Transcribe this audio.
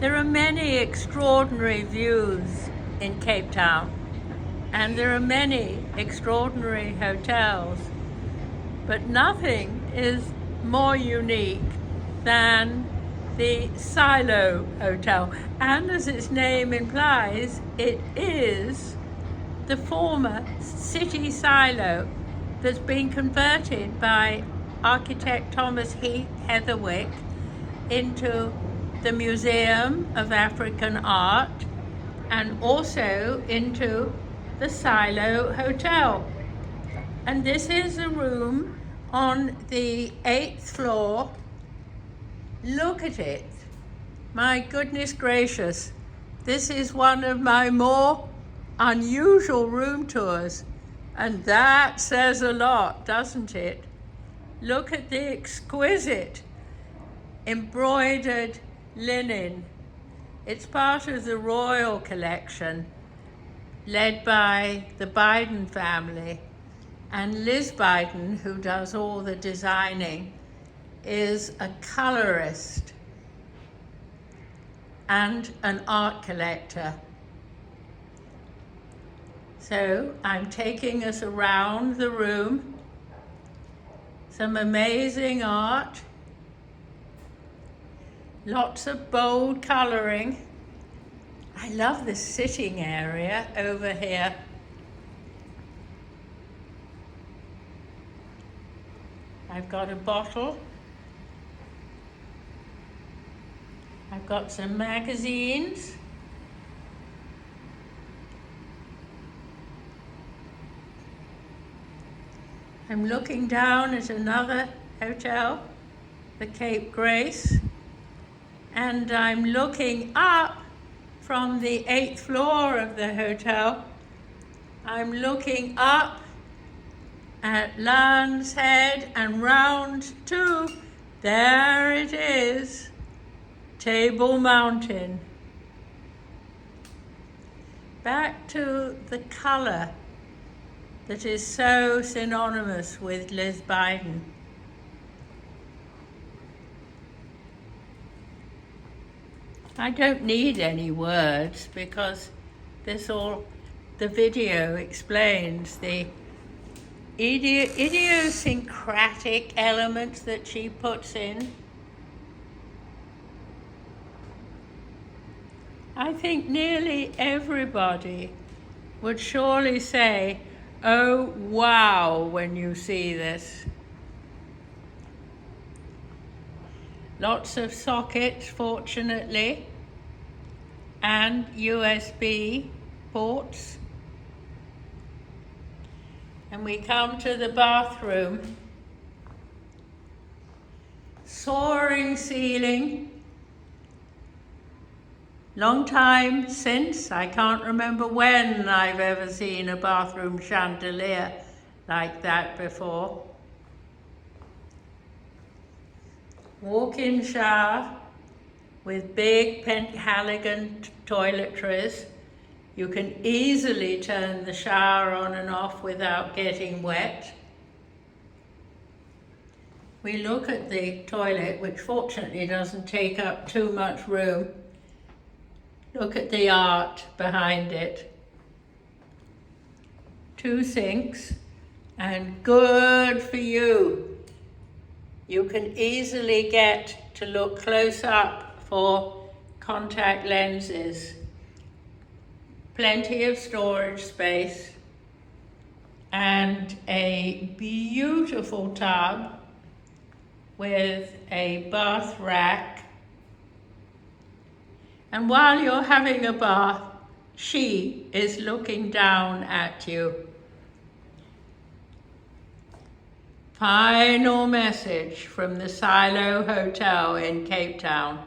There are many extraordinary views in Cape Town, and there are many extraordinary hotels, but nothing is more unique than the Silo Hotel. And as its name implies, it is the former city silo that's been converted by architect Thomas Heatherwick into the Museum of African Art and also into the Silo Hotel. And this is a room on the 8th floor. Look at it. My goodness gracious. This is one of my more unusual room tours. And that says a lot, doesn't it? Look at the exquisite embroidered linen. It's part of the royal collection led by the Biden family. And Liz Biden, who does all the designing, is a colorist and an art collector. So I'm taking us around the room. Some amazing art. Lots of bold coloring. I love this sitting area over here. I've got a bottle. I've got some magazines. I'm looking down at another hotel, the Cape Grace, and I'm looking up from the 8th floor of the hotel. I'm looking up at Land's Head and round to, there it is, Table Mountain. Back to the color that is so synonymous with Liz Biden. I don't need any words because the video explains the idiosyncratic elements that she puts in. I think nearly everybody would surely say, "Oh, wow," when you see this. Lots of sockets, fortunately, and USB ports. And we come to the bathroom. Soaring ceiling. Long time since, I can't remember when I've ever seen a bathroom chandelier like that before. Walk-in shower with big Penhaligon toiletries. You can easily turn the shower on and off without getting wet. We look at the toilet, which fortunately doesn't take up too much room. Look at the art behind it. 2 sinks, and good for you. You can easily get to look close up for contact lenses. Plenty of storage space, and a beautiful tub with a bath rack. And while you're having a bath, she is looking down at you. Final message from the Silo Hotel in Cape Town.